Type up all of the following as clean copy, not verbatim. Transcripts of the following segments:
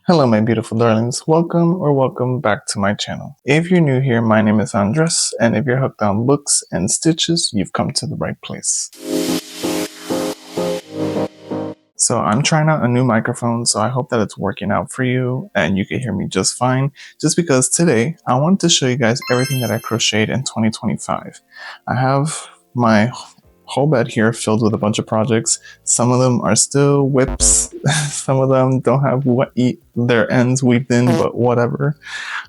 Hello my beautiful darlings, welcome back to my channel. If you're new here, my name is Andres, and if you're hooked on books and stitches, you've come to the right place. So I'm trying out a new microphone, so I hope that it's working out for you and you can hear me just fine, just because today I wanted to show you guys everything that I crocheted in 2025. I have my whole bed here filled with a bunch of projects. Some of them are still whips. Some of them don't have their ends weaved in, but whatever.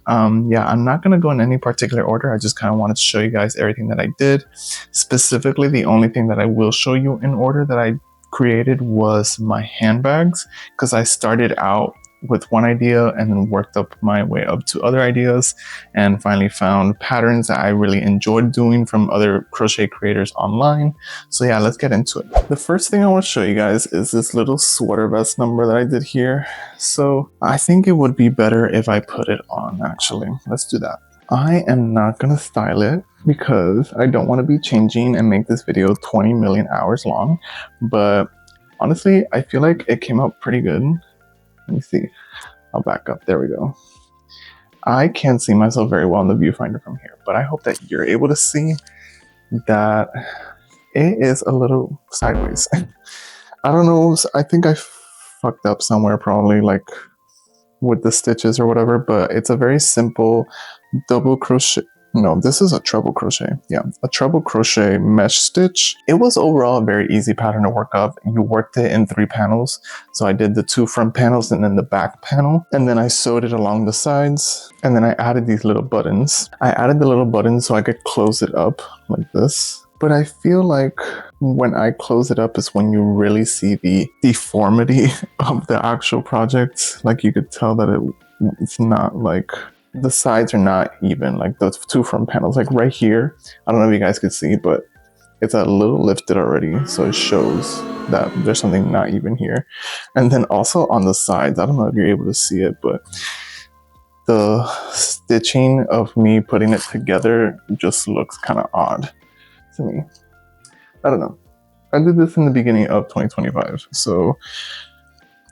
Yeah, I'm not going to go in any particular order. I just kind of wanted to show you guys everything that I did. Specifically, the only thing that I will show you in order that I created was my handbags, because I started out with one idea and then worked up my way up to other ideas and finally found patterns that I really enjoyed doing from other crochet creators online. So yeah, let's get into it. The first thing I want to show you guys is this little sweater vest number that I did here. So I think it would be better if I put it on, actually. Let's do that. I am not going to style it because I don't want to be changing and make this video 20 million hours long, but honestly, I feel like it came out pretty good. Let me see. I'll back up. There we go. I can't see myself very well in the viewfinder from here, but I hope that you're able to see that it is a little sideways. I don't know. I think I fucked up somewhere, probably like with the stitches or whatever, but it's a very simple double crochet. No, this is a treble crochet. Yeah, a treble crochet mesh stitch. It was overall a very easy pattern to work up. You worked it in 3 panels. So I did the 2 front panels and then the back panel. And then I sewed it along the sides. And then I added these little buttons. I added the little buttons so I could close it up like this. But I feel like when I close it up is when you really see the deformity of the actual project. Like you could tell that it's not like... the sides are not even, like the 2 front panels, like right here. I don't know if you guys could see, but it's a little lifted already. So it shows that there's something not even here. And then also on the sides, I don't know if you're able to see it, but the stitching of me putting it together just looks kind of odd to me. I don't know. I did this in the beginning of 2025. So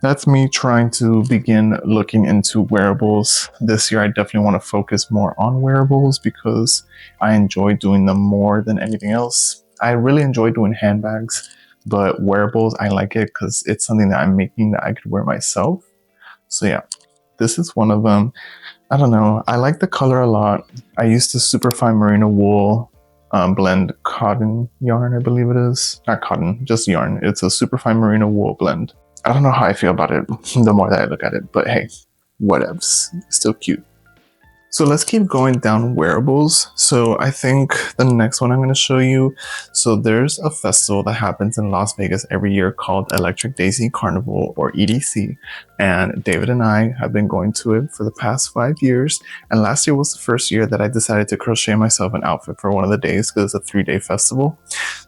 that's me trying to begin looking into wearables. This year, I definitely want to focus more on wearables because I enjoy doing them more than anything else. I really enjoy doing handbags, but wearables, I like it because it's something that I'm making that I could wear myself. So yeah, this is one of them. I don't know. I like the color a lot. I used the superfine merino wool blend cotton yarn, I believe it is. Not cotton, just yarn. It's a superfine merino wool blend. I don't know how I feel about it the more that I look at it, but hey, whatevs. Still cute. So let's keep going down wearables. So I think the next one I'm going to show you. So there's a festival that happens in Las Vegas every year called Electric Daisy Carnival, or EDC. And David and I have been going to it for the past 5 years. And last year was the first year that I decided to crochet myself an outfit for one of the days because it's a 3-day festival.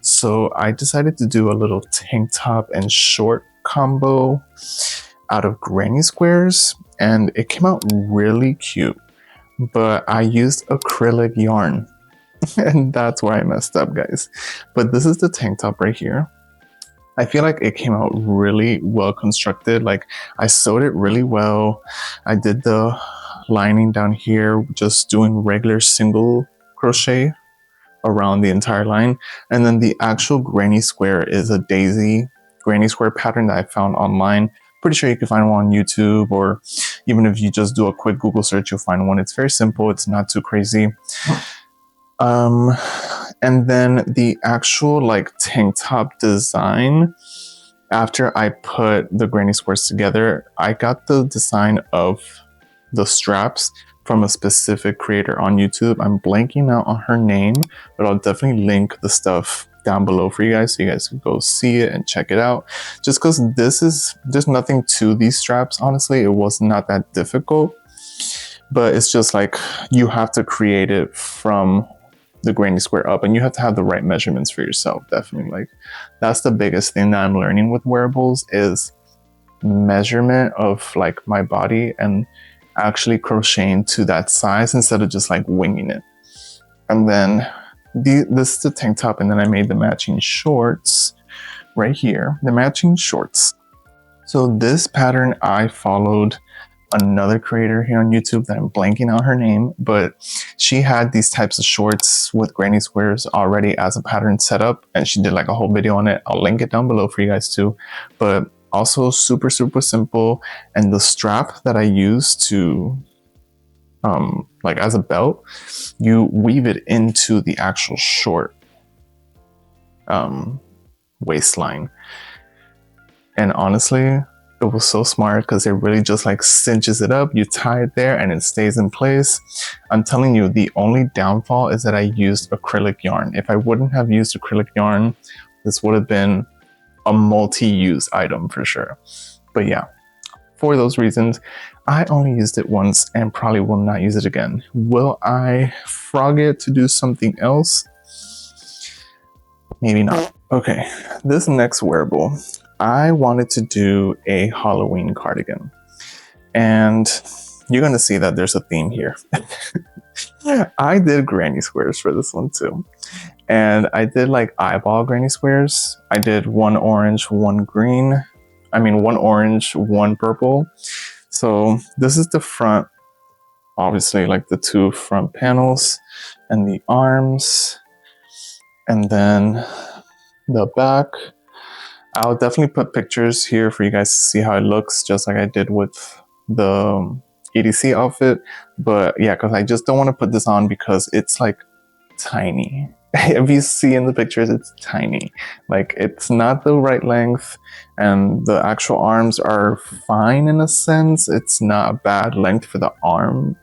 So I decided to do a little tank top and short combo out of granny squares, and it came out really cute. But I used acrylic yarn and that's where I messed up, guys. But this is the tank top right here. I feel like it came out really well constructed. Like I sewed it really well. I did the lining down here, just doing regular single crochet around the entire line. And then the actual granny square is a daisy granny square pattern that I found online. Pretty sure you can find one on YouTube, or even if you just do a quick Google search, you'll find one. It's very simple. It's not too crazy. And then the actual like tank top design, after I put the granny squares together, I got the design of the straps from a specific creator on YouTube. I'm blanking out on her name, but I'll definitely link the stuff down below for you guys so you guys can go see it and check it out. Just because there's nothing to these straps, honestly. It was not that difficult, but it's just like you have to create it from the granny square up, and you have to have the right measurements for yourself. Definitely, like that's the biggest thing that I'm learning with wearables is measurement of like my body and actually crocheting to that size instead of just like winging it. And then this is the tank top, and then I made the matching shorts right here, the matching shorts. So this pattern I followed another creator here on YouTube that I'm blanking out her name, but she had these types of shorts with granny squares already as a pattern set up, and she did like a whole video on it. I'll link it down below for you guys too. But also super simple, and the strap that I use to like as a belt, you weave it into the actual short waistline. And honestly, it was so smart because it really just like cinches it up. You tie it there and it stays in place. I'm telling you, the only downfall is that I used acrylic yarn. If I wouldn't have used acrylic yarn, this would have been a multi-use item for sure. But yeah, for those reasons, I only used it once and probably will not use it again. Will I frog it to do something else? Maybe not. Okay, this next wearable, I wanted to do a Halloween cardigan, and you're gonna see that there's a theme here. I did granny squares for this one too, and I did like eyeball granny squares. I did one orange, one green. One orange, one purple. So this is the front, obviously like the two front panels and the arms, and then the back. I'll definitely put pictures here for you guys to see how it looks, just like I did with the EDC outfit. But yeah, because I just don't want to put this on because it's like tiny. If you see in the pictures, it's tiny. Like it's not the right length, and the actual arms are fine in a sense. It's not a bad length for the arm,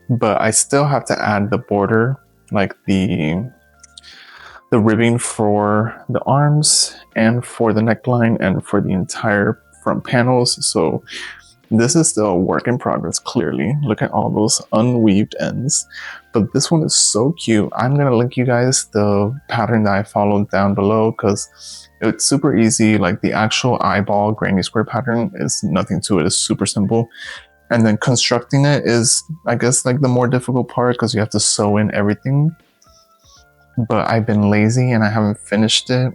but I still have to add the border, like the ribbing for the arms and for the neckline and for the entire front panels. So this is still a work in progress, clearly. Look at all those unweaved ends. But this one is so cute. I'm gonna link you guys the pattern that I followed down below because it's super easy. Like the actual eyeball granny square pattern is nothing to it. It's super simple. And then constructing it is, I guess, like the more difficult part because you have to sew in everything. But I've been lazy and I haven't finished it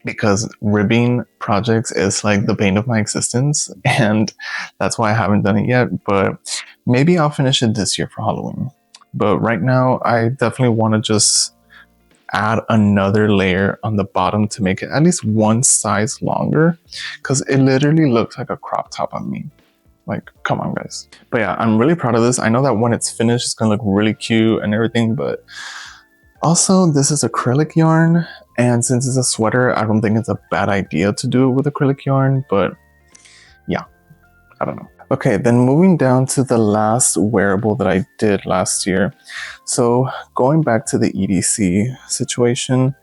because ribbing projects is like the bane of my existence, and that's why I haven't done it yet. But maybe I'll finish it this year for Halloween. But right now I definitely want to just add another layer on the bottom to make it at least one size longer, because it literally looks like a crop top on me. Like, come on guys. But yeah, I'm really proud of this. I know that when it's finished it's gonna look really cute and everything, but also, this is acrylic yarn, and since it's a sweater, I don't think it's a bad idea to do it with acrylic yarn, but yeah, I don't know. Okay, then moving down to the last wearable that I did last year. So going back to the EDC situation,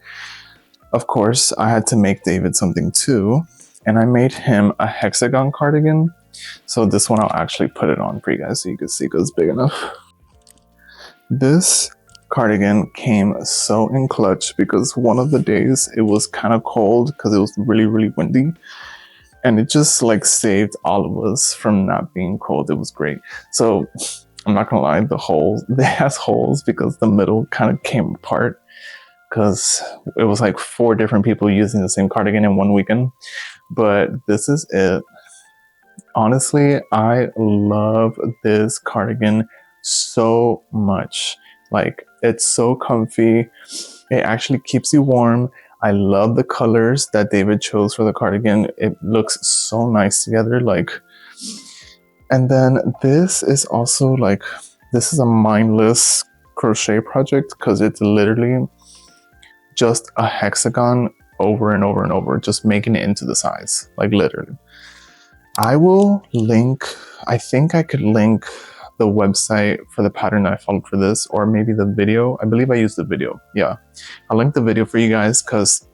of course, I had to make David something too, and I made him a Hexagon cardigan. So this one, I'll actually put it on for you guys so you can see because it's big enough. This cardigan came so in clutch because one of the days it was kind of cold because it was really windy, and it just like saved all of us from not being cold. It was great. So I'm not gonna lie, it has holes because the middle kind of came apart because it was like 4 different people using the same cardigan in one weekend. But this is it. Honestly, I love this cardigan so much. Like, it's so comfy. It actually keeps you warm. I love the colors that David chose for the cardigan. It looks so nice together. Like, and then this is also like, this is a mindless crochet project because it's literally just a hexagon over and over and over, just making it into the size, like literally. I will link, I think I could link the website for the pattern I followed for this, or maybe the video. I believe I used the video. Yeah, I'll link the video for you guys because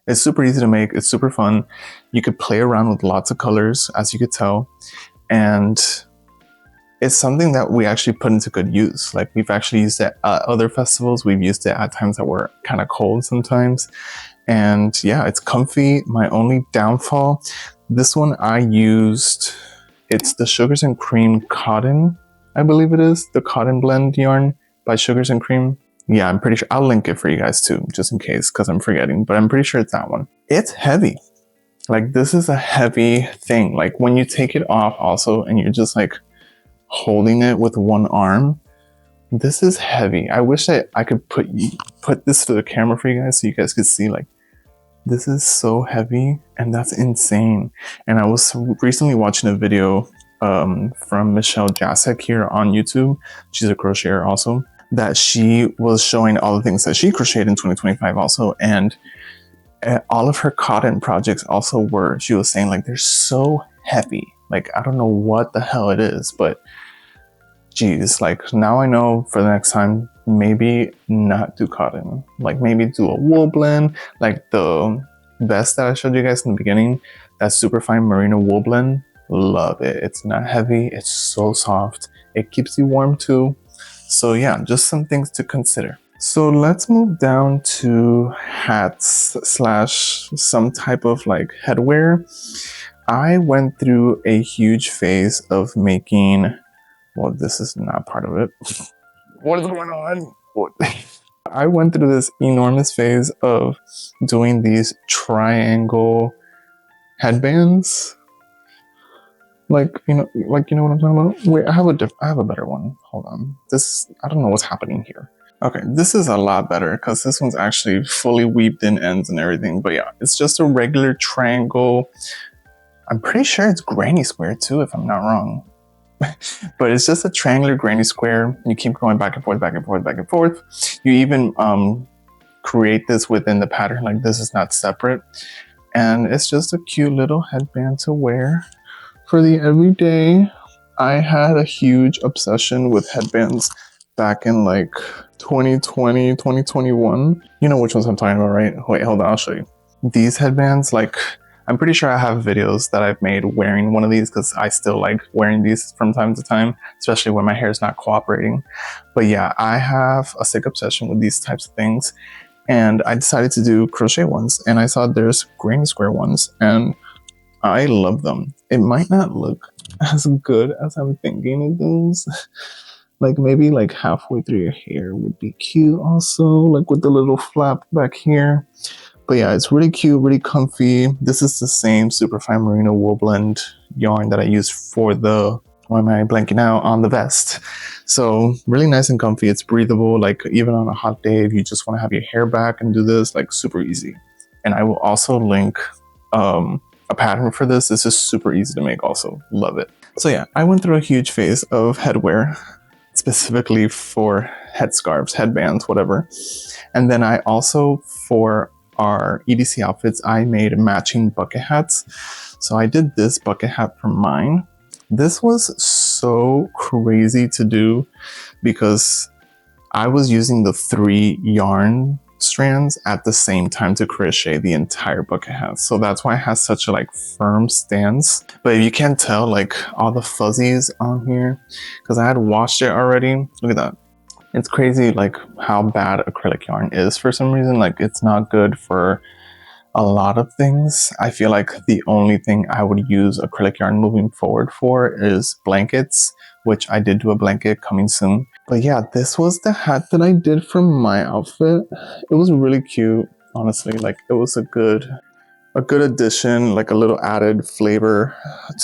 it's super easy to make. It's super fun. You could play around with lots of colors, as you could tell, and it's something that we actually put into good use. Like, we've actually used it at other festivals. We've used it at times that were kind of cold sometimes. And yeah, it's comfy. My only downfall, this one I used, it's the Sugars and Cream Cotton, I believe it is, the Cotton Blend yarn by Sugars and Cream. Yeah, I'm pretty sure. I'll link it for you guys too, just in case, because I'm forgetting, but I'm pretty sure it's that one. It's heavy. Like this is a heavy thing. Like when you take it off also and you're just like holding it with one arm, this is heavy. I wish that I could put this to the camera for you guys so you guys could see, like, this is so heavy and that's insane. And I was recently watching a video from Michelle Jasek here on YouTube. She's a crocheter also, that she was showing all the things that she crocheted in 2025 also, and all of her cotton projects also were, she was saying, like, they're so heavy. Like, I don't know what the hell it is, but geez, like now I know for the next time, maybe not do cotton. Like maybe do a wool blend, like the vest that I showed you guys in the beginning, that super fine merino wool blend. Love it. It's not heavy. It's so soft. It keeps you warm too. So yeah, just some things to consider. So let's move down to hats slash some type of like headwear. I went through a huge phase of making, well, this is not part of it. What is going on? I went through this enormous phase of doing these triangle headbands. Like, you know what I'm talking about? Wait, I have a better one. Hold on. This, I don't know what's happening here. Okay, this is a lot better because this one's actually fully weaved in ends and everything. But yeah, it's just a regular triangle. I'm pretty sure it's granny square too, if I'm not wrong. But it's just a triangular granny square. You keep going back and forth, back and forth, back and forth. You even create this within the pattern, like this is not separate. And it's just a cute little headband to wear for the everyday. I had a huge obsession with headbands back in like 2020, 2021. You know which ones I'm talking about, right? Wait, hold on, I'll show you. These headbands, like, I'm pretty sure I have videos that I've made wearing one of these because I still like wearing these from time to time, especially when my hair is not cooperating. But yeah, I have a sick obsession with these types of things. And I decided to do crochet ones, and I saw there's granny square ones, and I love them. It might not look as good as I'm thinking it does. Like maybe like halfway through your hair would be cute also, like with the little flap back here. But yeah, it's really cute, really comfy. This is the same superfine merino wool blend yarn that I use for the, why am I blanking out, on the vest. So really nice and comfy. It's breathable, like even on a hot day, if you just want to have your hair back and do this, like super easy. And I will also link a pattern for this. This is super easy to make also. Love it. So yeah, I went through a huge phase of headwear, specifically for headscarves, headbands, whatever. And then I also, for our EDC outfits, I made matching bucket hats. So I did this bucket hat for mine. This was so crazy to do because I was using the 3 yarn strands at the same time to crochet the entire bucket hat. So that's why it has such a like firm stance. But if you can't tell, like all the fuzzies on here, because I had washed it already. Look at that. It's crazy like how bad acrylic yarn is for some reason. Like it's not good for a lot of things. I feel like the only thing I would use acrylic yarn moving forward for is blankets, which I did do a blanket coming soon. But yeah, this was the hat that I did for my outfit. It was really cute, honestly. Like it was a good addition, like a little added flavor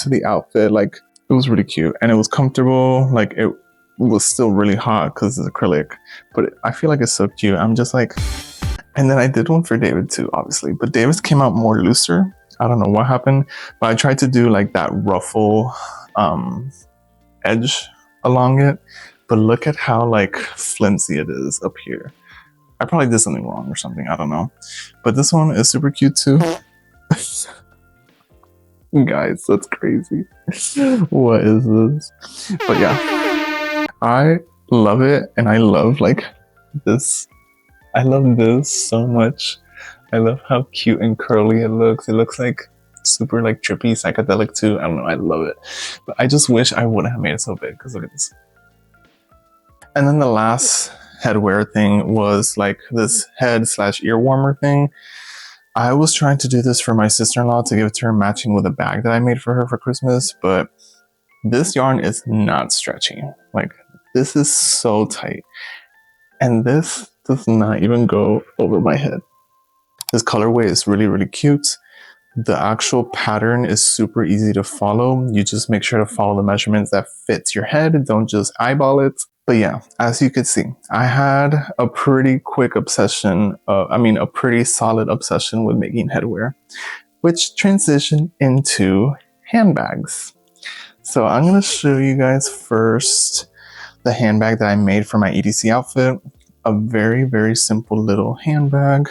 to the outfit. Like it was really cute and it was comfortable. Like it was still really hot because it's acrylic, but I feel like it's so cute. I'm just like, and then I did one for David too, obviously, but David's came out more looser. I don't know what happened, but I tried to do like that ruffle edge along it, but look at how like flimsy it is up here. I probably did something wrong or something, I don't know. But this one is super cute too. Guys, that's crazy. What is this? But yeah, I love it, and I love like this. I love this so much. I love how cute and curly it looks. It looks like super like trippy, psychedelic too. I don't know, I love it. But I just wish I wouldn't have made it so big, because look at this. And then the last headwear thing was like this head slash ear warmer thing. I was trying to do this for my sister-in-law to give it to her matching with a bag that I made for her for Christmas, but this yarn is not stretchy. Like this is so tight. And this does not even go over my head. This colorway is really, really cute. The actual pattern is super easy to follow. You just make sure to follow the measurements that fits your head. Don't just eyeball it. But yeah, as you could see, I had a pretty quick obsession, a pretty solid obsession with making headwear, which transitioned into handbags. So I'm going to show you guys first the handbag that I made for my EDC outfit. A very, very simple little handbag,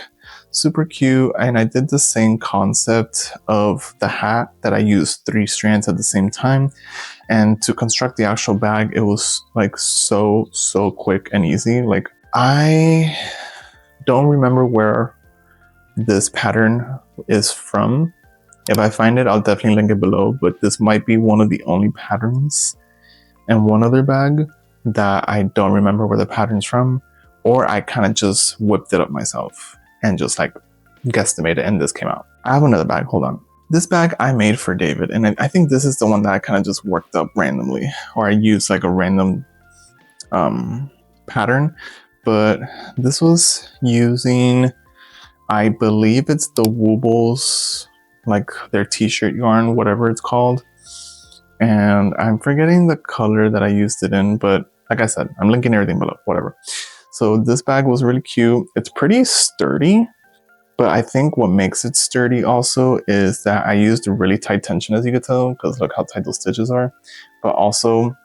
super cute. And I did the same concept of the hat that I used 3 strands at the same time. And to construct the actual bag, it was like so quick and easy. Like, I don't remember where this pattern is from. If I find it, I'll definitely link it below, but this might be one of the only patterns in one other bag that I don't remember where the pattern's from, or I kind of just whipped it up myself and just like guesstimated and this came out. I have another bag, hold on. This bag I made for David, and I think this is the one that I kind of just worked up randomly, or I used like a random pattern, but this was using, I believe it's the wearables, like their t-shirt yarn, whatever it's called. And I'm forgetting the color that I used it in, but like I said, I'm linking everything below, whatever. So this bag was really cute. It's pretty sturdy, but I think what makes it sturdy also is that I used really tight tension, as you could tell, because look how tight those stitches are. But also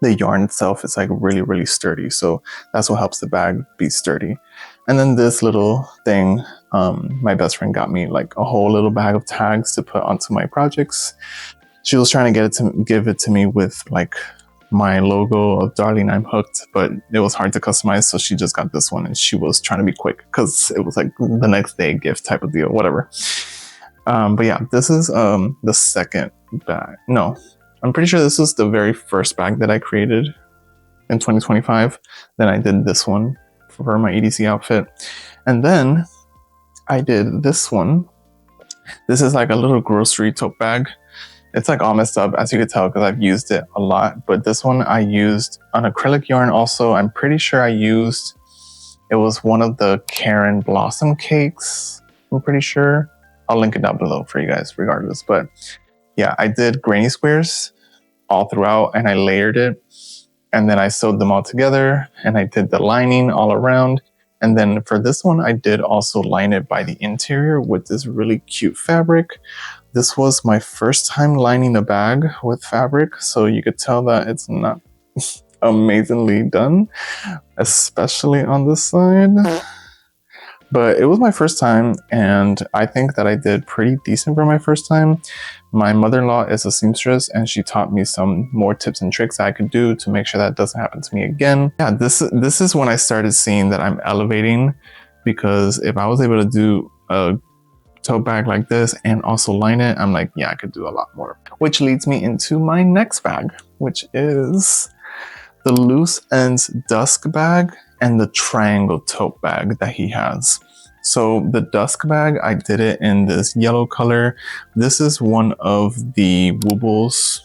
the yarn itself is like really sturdy. So that's what helps the bag be sturdy. And then this little thing, my best friend got me like a whole little bag of tags to put onto my projects. She was trying to give it to me with like my logo of Darling I'm Hooked, but it was hard to customize, so she just got this one and she was trying to be quick because it was like the next day gift type of deal, whatever. But yeah, this is the second bag. No, I'm pretty sure this was the very first bag that I created in 2025. Then I did this one for my EDC outfit. And then I did this one. This is like a little grocery tote bag. It's like all messed up, as you can tell, because I've used it a lot. But this one I used an acrylic yarn also. I'm pretty sure it was one of the Caron Blossom cakes. I'm pretty sure. I'll link it down below for you guys regardless. But yeah, I did granny squares all throughout and I layered it. And then I sewed them all together and I did the lining all around. And then for this one, I did also line it by the interior with this really cute fabric. This was my first time lining a bag with fabric, so you could tell that it's not amazingly done, especially on this side. But it was my first time, and I think that I did pretty decent for my first time. My mother-in-law is a seamstress, and she taught me some more tips and tricks I could do to make sure that doesn't happen to me again. Yeah, this is when I started seeing that I'm elevating, because if I was able to do a tote bag like this and also line it, I'm like, yeah, I could do a lot more. Which leads me into my next bag, which is the loose ends dusk bag and the triangle tote bag that he has. So the dusk bag, I did it in this yellow color. This is one of the wearables.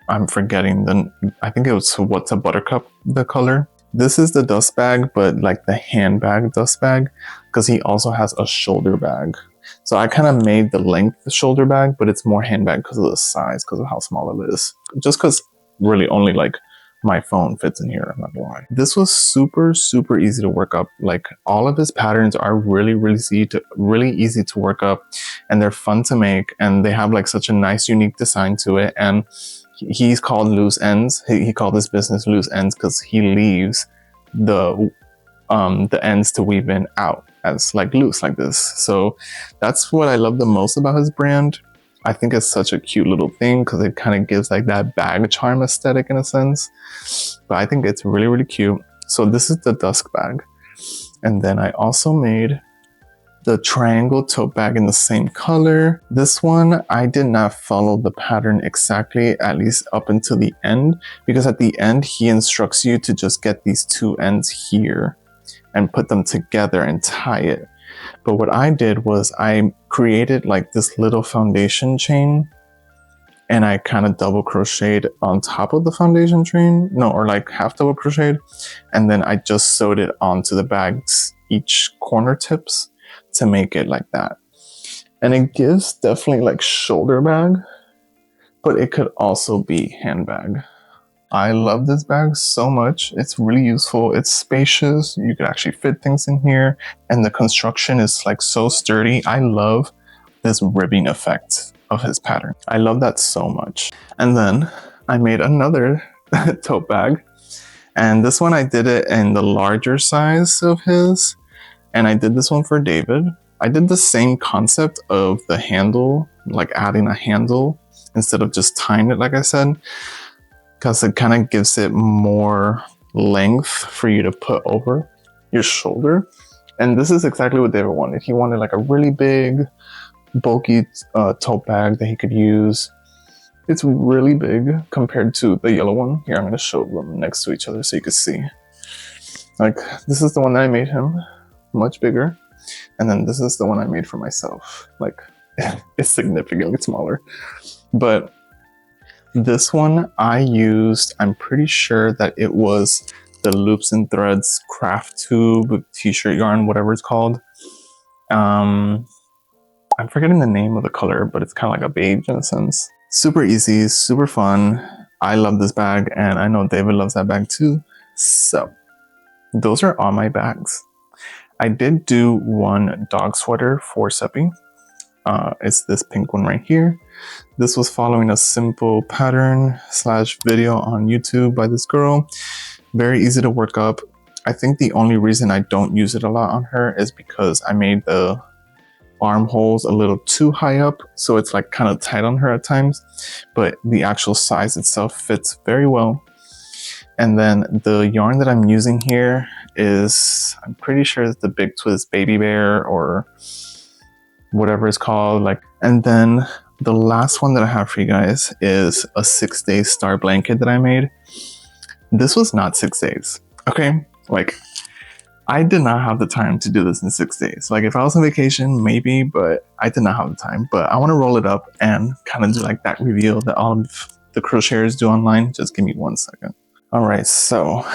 I'm forgetting I think it was What's a Buttercup, the color. This is the dust bag, but like the handbag dust bag, because he also has a shoulder bag. So I kind of made the length the shoulder bag, but it's more handbag because of the size, because of how small it is. Just because really only like my phone fits in here, I'm not gonna lie. This was super easy to work up. Like all of his patterns are really easy to work up, and they're fun to make, and they have like such a nice unique design to it. And he's called Loose Ends. He called his business Loose Ends because he leaves the ends to weave in out as like loose like this. So that's what I love the most about his brand. I think it's such a cute little thing because it kind of gives like that bag charm aesthetic in a sense. But I think it's really cute. So this is the dusk bag. And then I also made the triangle tote bag in the same color. This one, I did not follow the pattern exactly, at least up until the end, because at the end, he instructs you to just get these 2 ends here and put them together and tie it. But what I did was I created like this little foundation chain, and I kind of double crocheted on top of the foundation chain, or like half double crocheted, and then I just sewed it onto the bag's each corner tips to make it like that. And it gives definitely like shoulder bag, but it could also be handbag. I love this bag so much. It's really useful. It's spacious. You can actually fit things in here. And the construction is like so sturdy. I love this ribbing effect of his pattern. I love that so much. And then I made another tote bag. And this one I did it in the larger size of his. And I did this one for David. I did the same concept of the handle, like adding a handle instead of just tying it like I said, because it kind of gives it more length for you to put over your shoulder. And this is exactly what David wanted. He wanted like a really big, bulky tote bag that he could use. It's really big compared to the yellow one. Here, I'm going to show them next to each other so you can see. Like, this is the one that I made him, much bigger. And then this is the one I made for myself. Like, it's significantly smaller. But this one I used, I'm pretty sure that it was the Loops and Threads craft tube t-shirt yarn, whatever it's called. I'm forgetting the name of the color, but it's kind of like a beige in a sense. Super easy, super fun. I love this bag, and I know David loves that bag too. So those are all my bags. I did do one dog sweater for Seppi. It's this pink one right here. This was following a simple pattern / video on YouTube by this girl. Very easy to work up. I think the only reason I don't use it a lot on her is because I made the armholes a little too high up, so it's like kind of tight on her at times, but the actual size itself fits very well. And then the yarn that I'm using here is, I'm pretty sure it's the Big Twist Baby Bear or whatever it's called. Like, and then the last one that I have for you guys is a 6-day star blanket that I made. This was not 6 days, okay? Like, I did not have the time to do this in 6 days. Like, if I was on vacation, maybe, but I did not have the time. But I want to roll it up and kind of do like that reveal that all of the crocheters do online. Just give me 1 second. All right, so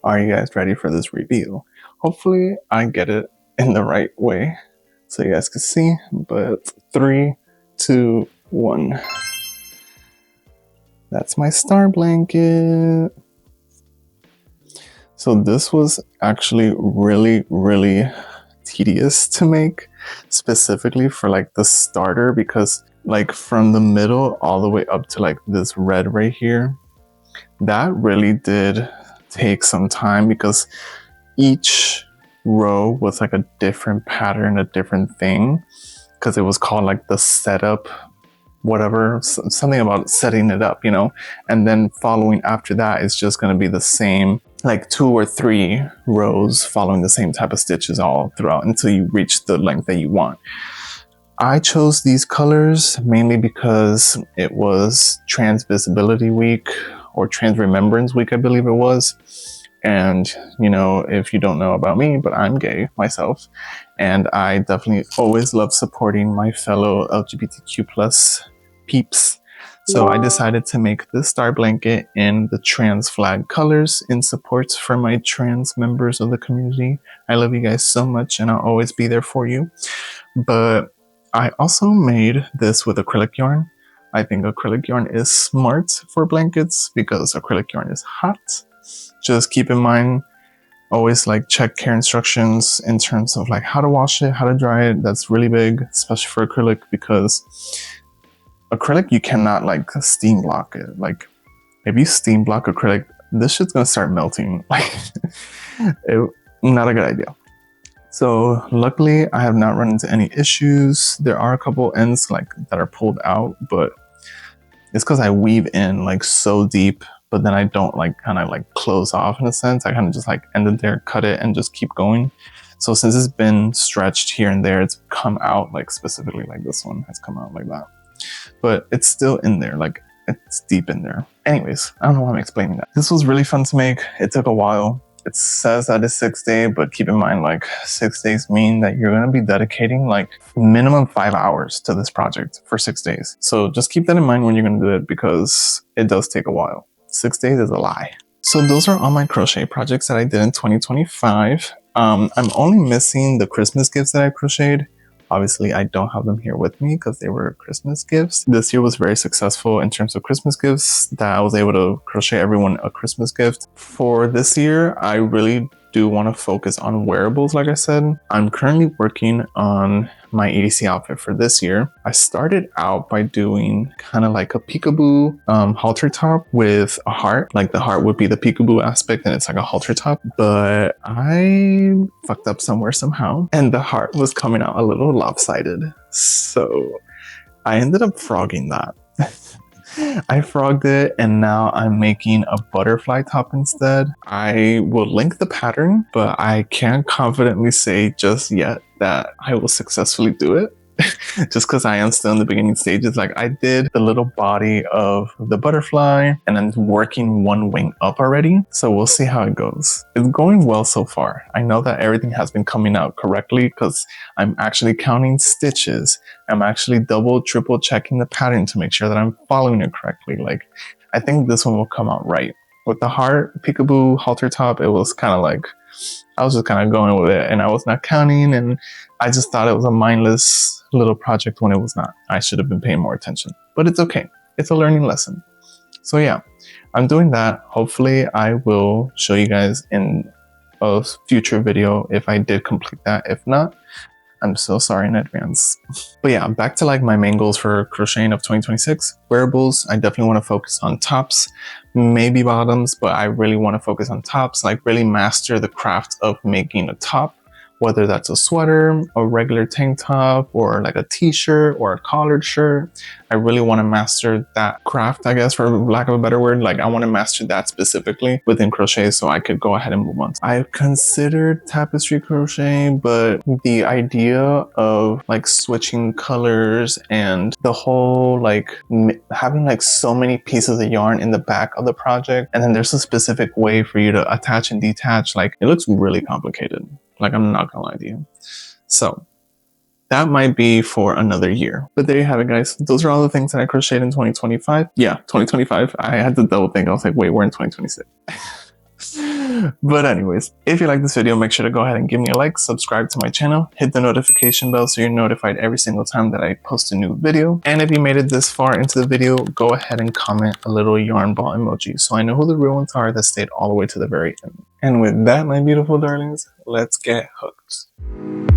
are you guys ready for this reveal? Hopefully I get it in the right way so you guys can see, but 3, 2, 1. That's my star blanket. So this was actually really tedious to make, specifically for like the starter, because like from the middle all the way up to like this red right here, that really did take some time because each row was like a different pattern, a different thing, because it was called like the setup, whatever, something about setting it up, you know, and then following after that is just going to be the same, like 2 or 3 rows following the same type of stitches all throughout until you reach the length that you want. I chose these colors mainly because it was Trans Visibility Week or Trans Remembrance Week, I believe it was. And, you know, if you don't know about me, but I'm gay myself, and I definitely always love supporting my fellow LGBTQ plus peeps. So I decided to make this star blanket in the trans flag colors in support for my trans members of the community. I love you guys so much, and I'll always be there for you. But I also made this with acrylic yarn. I think acrylic yarn is smart for blankets because acrylic yarn is hot. Just keep in mind, always like check care instructions in terms of like how to wash it, how to dry it. That's really big, especially for acrylic, because acrylic, you cannot like steam block it. Like if you steam block acrylic, this shit's gonna start melting. Like not a good idea. So luckily I have not run into any issues. There are a couple ends like that are pulled out, but it's because I weave in like so deep, but then I don't like kind of like close off in a sense. I kind of just like end it there, cut it, and just keep going. So since it's been stretched here and there, it's come out like specifically like this one has come out like that. But it's still in there, like it's deep in there. Anyways, I don't know why I'm explaining that. This was really fun to make. It took a while. It says that it's 6 days, but keep in mind like 6 days mean that you're gonna be dedicating like minimum 5 hours to this project for 6 days. So just keep that in mind when you're gonna do it, because it does take a while. 6 days is a lie. So those are all my crochet projects that I did in 2025. I'm only missing the Christmas gifts that I crocheted, Obviously, I don't have them here with me because they were Christmas gifts. This year was very successful in terms of Christmas gifts, that I was able to crochet everyone a Christmas gift. For this year, I really do want to focus on wearables. Like I said, I'm currently working on my EDC outfit for this year. I started out by doing kind of like a peekaboo halter top with a heart. Like the heart would be the peekaboo aspect and it's like a halter top, but I fucked up somewhere somehow and the heart was coming out a little lopsided. So I ended up frogging that. I frogged it and now I'm making a butterfly top instead. I will link the pattern, but I can't confidently say just yet that I will successfully do it. Just because I am still in the beginning stages. Like I did the little body of the butterfly and I'm working one wing up already. So we'll see how it goes. It's going well so far. I know that everything has been coming out correctly because I'm actually counting stitches. I'm actually double, triple checking the pattern to make sure that I'm following it correctly. Like I think this one will come out right. With the heart peekaboo halter top, it was kind of like, I was just kind of going with it and I was not counting and I just thought it was a mindless little project when it was not. I should have been paying more attention, but it's okay. It's a learning lesson. So yeah, I'm doing that. Hopefully I will show you guys in a future video if I did complete that. If not, I'm so sorry in advance. But yeah, back to like my main goals for crocheting of 2026. Wearables, I definitely want to focus on tops, maybe bottoms, but I really want to focus on tops, like really master the craft of making a top, whether that's a sweater, a regular tank top, or like a t-shirt or a collared shirt. I really want to master that craft, I guess, for lack of a better word. Like I want to master that specifically within crochet so I could go ahead and move on. I've considered tapestry crochet, but the idea of like switching colors and the whole like having like so many pieces of yarn in the back of the project, and then there's a specific way for you to attach and detach, like it looks really complicated. Like, I'm not gonna lie to you. So that might be for another year. But there you have it, guys. Those are all the things that I crocheted in 2025. Yeah, 2025. I had to double think. I was like, wait, we're in 2026. But anyways, if you like this video, make sure to go ahead and give me a like, subscribe to my channel, hit the notification bell so you're notified every single time that I post a new video. And if you made it this far into the video, go ahead and comment a little yarn ball emoji so I know who the real ones are that stayed all the way to the very end. And with that, my beautiful darlings, let's get hooked.